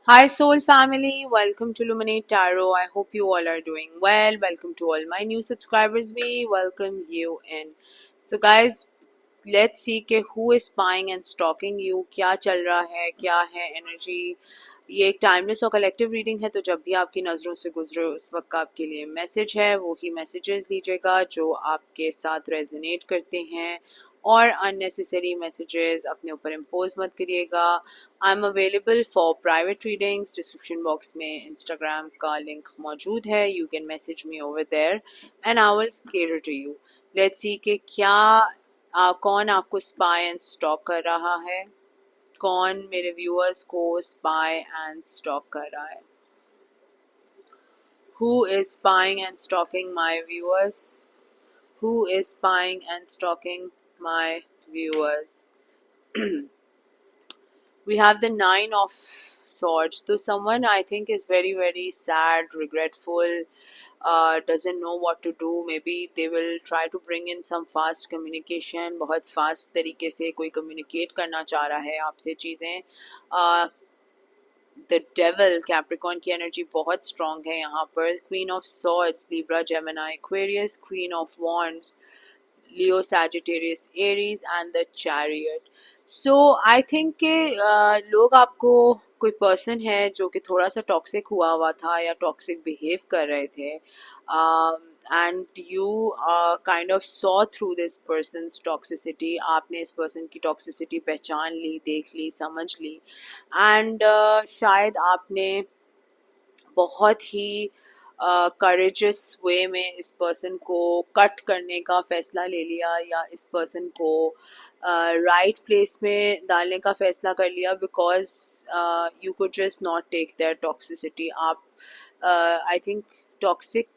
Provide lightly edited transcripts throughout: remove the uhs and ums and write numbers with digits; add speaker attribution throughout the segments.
Speaker 1: Hi, Soul family. Welcome to Luminate Tarot. I hope you all are doing well. Welcome to all my new subscribers. We welcome you in. So, guys, let's see कि who is spying and stalking you. क्या चल रहा है, क्या है energy. ये एक timeless और कलेक्टिव रीडिंग है, तो जब भी आपकी नज़रों से गुजरे उस वक्त का आपके लिए मैसेज है, वो ही मैसेजेस लीजिएगा जो आपके साथ रेजोनेट करते हैं. और अननेसेसरी मैसेजेस अपने ऊपर इम्पोज मत करिएगा. I am available for private readings. Description box में इंस्टाग्राम का लिंक मौजूद है. You can message me over there and I will cater to you. Let's see कि क्या कौन आपको स्पाई एंड स्टॉक कर रहा है, कौन मेरे व्यूअर्स को स्पाई एंड स्टॉक कर रहा है. Who is spying and stalking my viewers? Who is spying and stalking my viewers? We have the Nine of Swords. So someone I think is very very sad, regretful, doesn't know what to do. Maybe they will try to bring in some fast communication. बहुत fast तरीके से कोई communicate करना चाह रहा है आपसे चीज़ें. द डेविल कैप्रिकॉर्न की एनर्जी बहुत स्ट्रांग है यहाँ पर. Queen of swords Libra Gemini Aquarius, queen of wands Leo Sagittarius Aries and the chariot. So I think के लोग आपको कोई पर्सन है जो कि थोड़ा सा टॉक्सिक हुआ हुआ था या टॉक्सिक बिहेव कर रहे थे, and you kind of saw through this persons toxicity. आपने इस पर्सन की टॉक्सिसिटी पहचान ली, देख ली, समझ ली, एंड शायद आपने बहुत ही करेजस वे में इस पर्सन को कट करने का फैसला ले लिया या इस पर्सन को राइट प्लेस में डालने का फैसला कर लिया, because you could just not take their toxicity. आप आई थिंक टॉक्सिक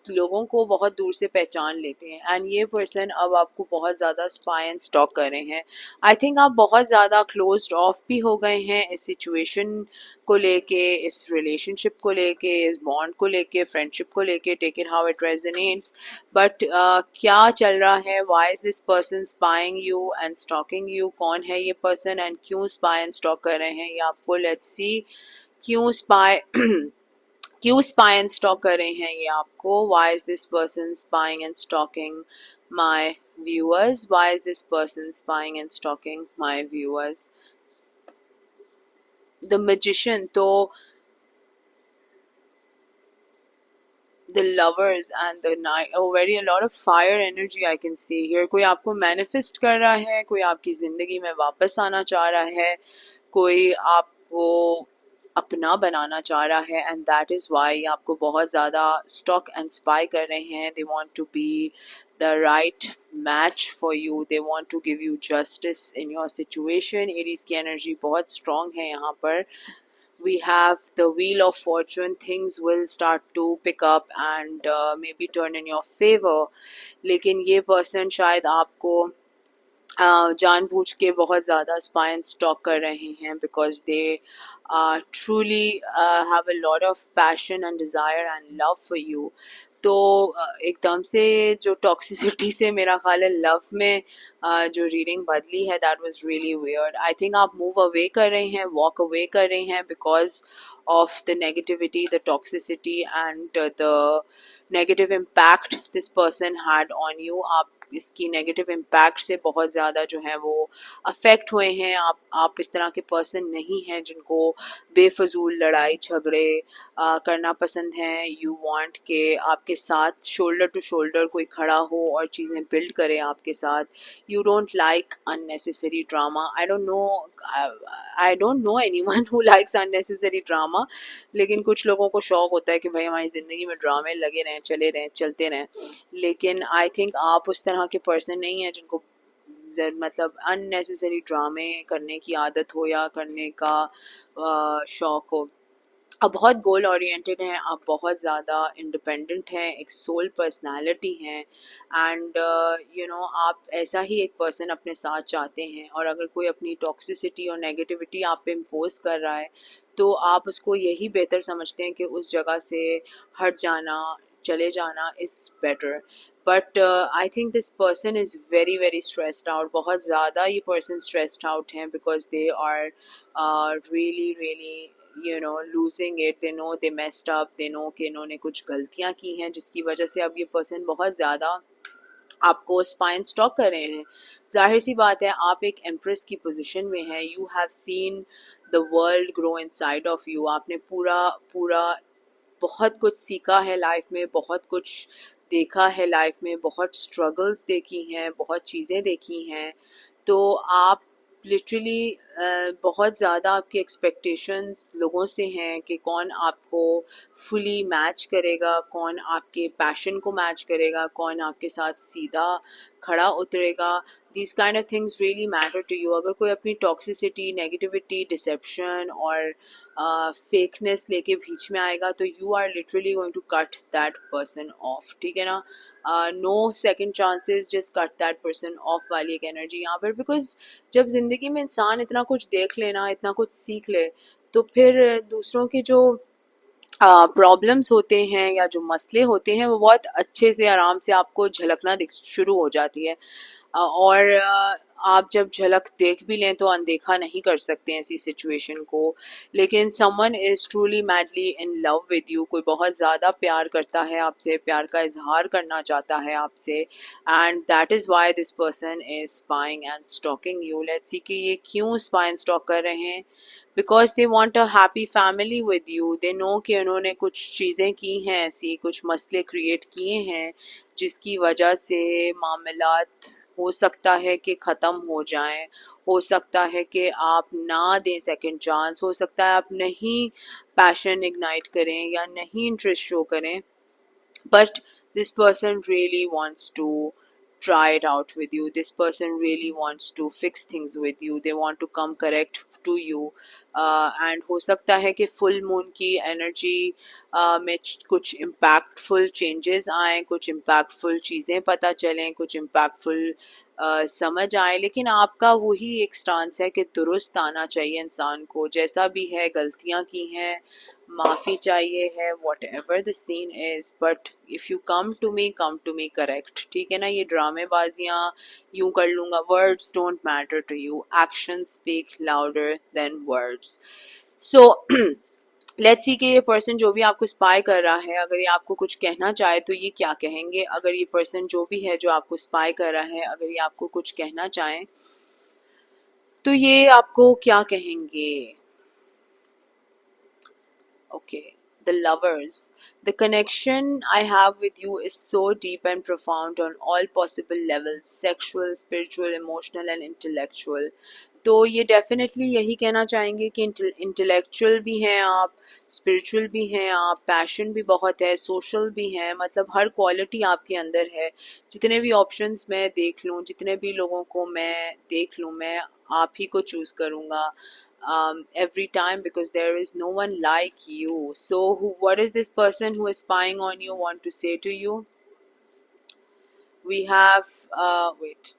Speaker 1: लोगों को बहुत दूर से पहचान लेते हैं, एंड ये पर्सन अब आपको बहुत ज़्यादा स्पाई एंड स्टॉक कर रहे हैं. आई थिंक आप बहुत ज़्यादा क्लोज्ड ऑफ भी हो गए हैं इस सिचुएशन को लेके, इस रिलेशनशिप को लेके, इस बॉन्ड को लेके, फ्रेंडशिप को लेके. Take it how it resonates. But क्या चल रहा है? Why is this person spying you and stalking you? कौन है ये पर्सन एंड क्यों स्पाई एंड स्टॉक कर रहे हैं ये आपको? लेट्स सी क्यों स्पाई क्यों स्पाई एंड स्टॉक कर रहे हैं ये आपको. Why is this person spying and stalking my viewers? Why is this person spying and stalking my viewers? The magician, तो the lovers and the night, oh very a lot of fire energy I can see here. कोई आपको manifest कर रहा है, कोई आपकी ज़िंदगी में वापस आना चाह रहा है, कोई आपको अपना बनाना चाह रहा है, एंड दैट इज़ वाई आपको बहुत ज़्यादा स्टॉक एंड स्पाई कर रहे हैं. They want to be the right match for you. They want to give you justice in your situation. Aries की energy बहुत strong है यहाँ पर. We have the wheel of fortune. Things will start to pick up and maybe turn in your favor. लेकिन ये person शायद आपको जानबूझ के बहुत ज़्यादा स्पाई एंड स्टॉक कर रहे हैं, because they truly have a lot of passion and desire and love for you. तो एकदम से जो टॉक्सिसिटी से मेरा ख्याल है लव में जो रीडिंग बदली है, that was really weird. I think आप मूव अवे कर रहे हैं, वॉक अवे कर रहे हैं because of the negativity, the toxicity and the negative impact this person had on you. आप इसकी नेगेटिव इम्पैक्ट से बहुत ज़्यादा जो है वो अफेक्ट हुए हैं. आप इस तरह के पर्सन नहीं हैं जिनको बेफजूल लड़ाई झगड़े करना पसंद है. यू वांट के आपके साथ शोल्डर टू शोल्डर कोई खड़ा हो और चीज़ें बिल्ड करे आपके साथ. You don't like unnecessary drama. I don't know anyone who likes unnecessary drama, लेकिन कुछ लोगों को शौक होता है कि भाई हमारी ज़िंदगी में ड्रामे लगे रहें, चले रहें, चलते रहें. लेकिन आई थिंक आप उस तरह के पर्सन नहीं हैं जिनको मतलब अननेसेसरी ड्रामे करने की आदत हो या करने का शौक हो. आप बहुत गोल ओरिएंटेड हैं, आप बहुत ज़्यादा इंडिपेंडेंट हैं, एक सोल पर्सनालिटी हैं, एंड यू नो आप ऐसा ही एक पर्सन अपने साथ चाहते हैं. और अगर कोई अपनी टॉक्सिसिटी और नेगेटिविटी आप पे इम्पोज कर रहा है तो आप उसको यही बेहतर समझते हैं कि उस जगह से हट जाना, चले जाना is better. But I think this person is very very stressed out. बहुत ज़्यादा ये पर्सन स्ट्रेस्ड आउट हैं because they are really really losing it, they know they messed up, they know कि इन्होंने कुछ गलतियां की हैं जिसकी वजह से अब ये पर्सन बहुत ज़्यादा आपको स्पाइन स्टॉक कर रहे हैं। जाहिर सी बात है, आप एक एम्प्रेस की पोजीशन में हैं, you have seen the world grow inside of you, आपने पूरा पूरा बहुत कुछ सीखा है लाइफ में, बहुत कुछ देखा है लाइफ में, बहुत स्ट्रगल्स देखी हैं, बहुत चीज़ें देखी हैं। तो आप लिटरली बहुत ज़्यादा आपकी एक्सपेक्टेशंस लोगों से हैं कि कौन आपको फुली मैच करेगा, कौन आपके पैशन को मैच करेगा, कौन आपके साथ सीधा खड़ा उतरेगा। These kind of things really matter to you. अगर कोई अपनी टॉक्सिसिटी, नेगेटिविटी, डिसेप्शन और फेकनेस लेके बीच में आएगा तो you are literally going to cut that person off, ठीक है ना। No second chances, just cut that person off वाली एक एनर्जी यहाँ पर। बिकॉज जब ज़िंदगी में इंसान इतना कुछ देख लेना, इतना कुछ सीख ले, तो फिर दूसरों के जो प्रॉब्लम्स होते हैं या जो मसले होते हैं वो बहुत अच्छे से आराम से आपको झलकना दिख शुरू हो जाती है। और आप जब झलक देख भी लें तो अनदेखा नहीं कर सकते हैं ऐसी सिचुएशन को। लेकिन someone is truly madly in love with you, कोई बहुत ज़्यादा प्यार करता है आपसे, प्यार का इजहार करना चाहता है आपसे, and that is why this person is spying and stalking you. Let's see कि ये क्यों स्पाई एंड स्टॉक कर रहे हैं। Because they want a happy family with you, they know कि उन्होंने कुछ चीज़ें की हैं ऐसी, कुछ मसले क्रिएट किए हैं जिसकी वजह से मामलात हो सकता है कि ख़त्म हो जाएं, हो सकता है कि आप ना दें सेकंड चांस, हो सकता है आप नहीं पैशन इग्नाइट करें या नहीं इंटरेस्ट शो करें, but this person really wants to try it out with you. This person really wants to fix things with you. They want to come correct to you. And हो सकता है कि full moon की energy में कुछ impactful changes आए, कुछ impactful चीज़ें पता चलें, कुछ इम्पैक्टफुल समझ आए। लेकिन आपका वही एक स्टांस है कि दुरुस्त आना चाहिए इंसान को, जैसा भी है, गलतियाँ की हैं, माफ़ी चाहिए है, whatever the scene is, but if you come to me correct, ठीक है ना। ये ड्रामेबाजियाँ यूँ कर लूँगा, words don't matter to you, action speak louder than words. So let's see कि ये पर्सन जो भी आपको स्पाई कर रहा है, अगर ये आपको कुछ कहना चाहे तो ये क्या कहेंगे। अगर ये पर्सन जो भी है जो आपको स्पाई कर रहा है, अगर ये आपको कुछ कहना चाहे तो ये आपको क्या कहेंगे। Okay, the lovers. The connection I have with you is so deep and profound on all possible levels, sexual, spiritual, emotional and intellectual. तो ये डेफिनेटली यही कहना चाहेंगे कि इंटेलेक्चुअल भी हैं आप, स्पिरिचुअल भी हैं आप, पैशन भी बहुत है, सोशल भी हैं, मतलब हर क्वालिटी आपके अंदर है। जितने भी ऑप्शंस मैं देख लूँ, जितने भी लोगों को मैं देख लूँ, मैं आप ही को चूज़ करूँगा every time, because there is no one like you. So what is this person who is spying on you want to say to you? We have wait.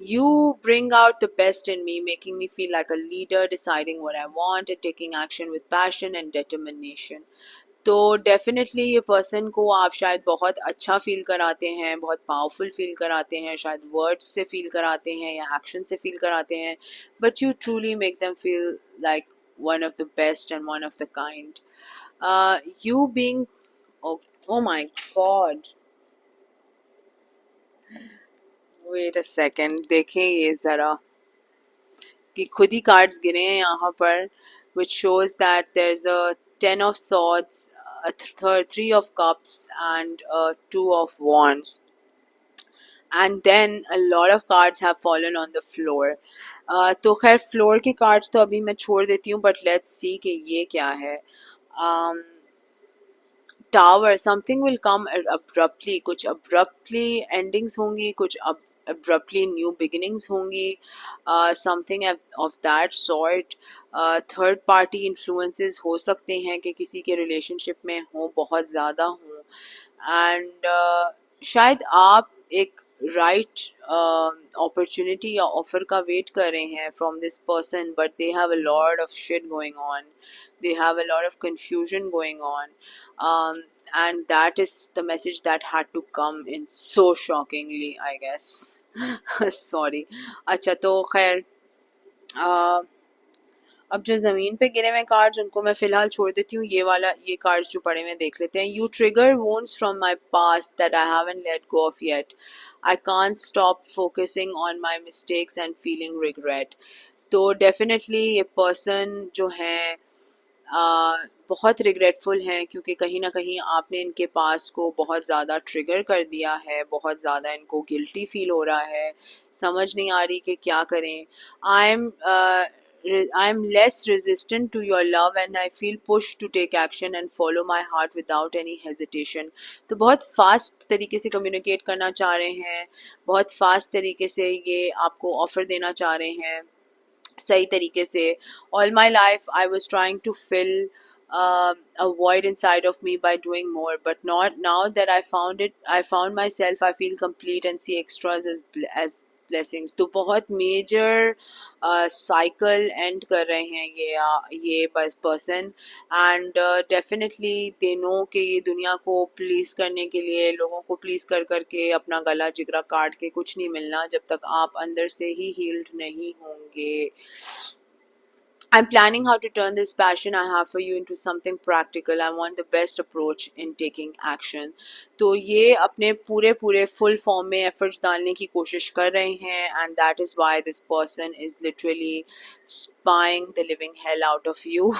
Speaker 1: You bring out the best in me, making me feel like a leader, deciding what I want and taking action with passion and determination. तो definitely ये person को आप शायद बहुत अच्छा feel कराते हैं, बहुत पावरफुल फील कराते हैं, शायद वर्ड्स से फील कराते हैं या एक्शन से फील कराते हैं, but you truly make them feel like one of the best and one of the kind. You being, oh my god, wait a second, देखें ये ज़रा कि खुद ही कार्ड्स गिरे हैं यहाँ पर, which shows that there's a 10 of swords, a 3 of cups and a 2 of wands, and then a lot of cards have fallen on the floor. तो खैर फ्लोर के कार्ड्स तो अभी मैं छोड़ देती हूँ, बट लेट्स सी कि ये क्या है। Tower, something will come abruptly, कुछ अब्रप्टली एंडिंग्स होंगी, कुछ abruptly new beginnings होंगी, something of that sort. Third party influences हो सकते हैं कि किसी के रिलेशनशिप में हो, बहुत ज़्यादा हो, एंड शायद आप एक राइट अपॉर्चुनिटी या ऑफर का वेट कर रहे हैं from this person, but they have a lot of shit going on, they have a lot of confusion going on, and that is the message that had to come in so shockingly, I guess. Sorry. अच्छा, तो खैर अब जो ज़मीन पे गिरे हुए cards उनको मैं फ़िलहाल छोड़ देती हूँ, ये कार्ड्स जो पड़े हुए हैं देख लेते हैं। You trigger wounds from my past that I haven't let go of yet. I can't stop focusing on my mistakes and feeling regret. तो डेफिनेटली ये पर्सन जो है बहुत रिग्रेटफुल हैं, क्योंकि कहीं ना कहीं आपने इनके पास को बहुत ज़्यादा ट्रिगर कर दिया है, बहुत ज़्यादा इनको गिल्टी फील हो रहा है, समझ नहीं आ रही कि क्या करें। I am I am less resistant to your love and I feel push to take action and follow my heart without any hesitation. तो बहुत फास्ट तरीके से कम्युनिकेट करना चाह रहे हैं, बहुत फास्ट तरीके से ये आपको ऑफ़र देना चाह रहे हैं, सही तरीके से। All my life I was trying to fill a void inside of me by doing more, but not now that I found myself, I feel complete and see extras as blessings। तो बहुत major cycle and कर रहे हैं ये बस person, and definitely they know कि ये दुनिया को प्लीज़ करने के लिए, लोगों को प्लीज़ कर करके अपना गला जिगरा काट के कुछ नहीं मिलना जब तक आप अंदर से ही हील्ड नहीं होंगे। I'm planning how to turn this passion I have for you into something practical. I want the best approach in taking action. तो ये अपने पूरे पूरे फुल फॉर्म में एफर्ट्स डालने की कोशिश कर रहे हैं, and that is why this person is literally spying the living hell out of you.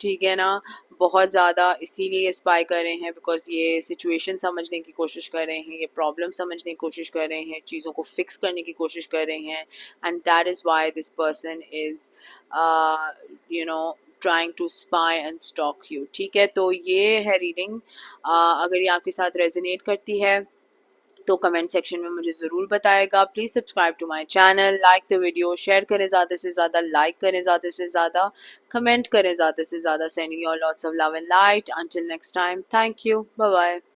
Speaker 1: ठीक है ना, बहुत ज़्यादा इसीलिए स्पाई कर रहे हैं बिकॉज ये सिचुएशन समझने की कोशिश कर रहे हैं, ये प्रॉब्लम समझने की कोशिश कर रहे हैं, चीज़ों को फिक्स करने की कोशिश कर रहे हैं, and that is why this person is you know trying to spy and stalk you. ठीक है, तो ये है रीडिंग। अगर ये आपके साथ रेजोनेट करती है तो कमेंट सेक्शन में मुझे ज़रूर बताएगा। Please subscribe to my channel, like the video, share करें ज़्यादा से ज़्यादा, लाइक करें ज़्यादा से ज़्यादा, कमेंट करें ज़्यादा से ज़्यादा। Sending you all lots of love and light. Until next time, thank you, bye bye.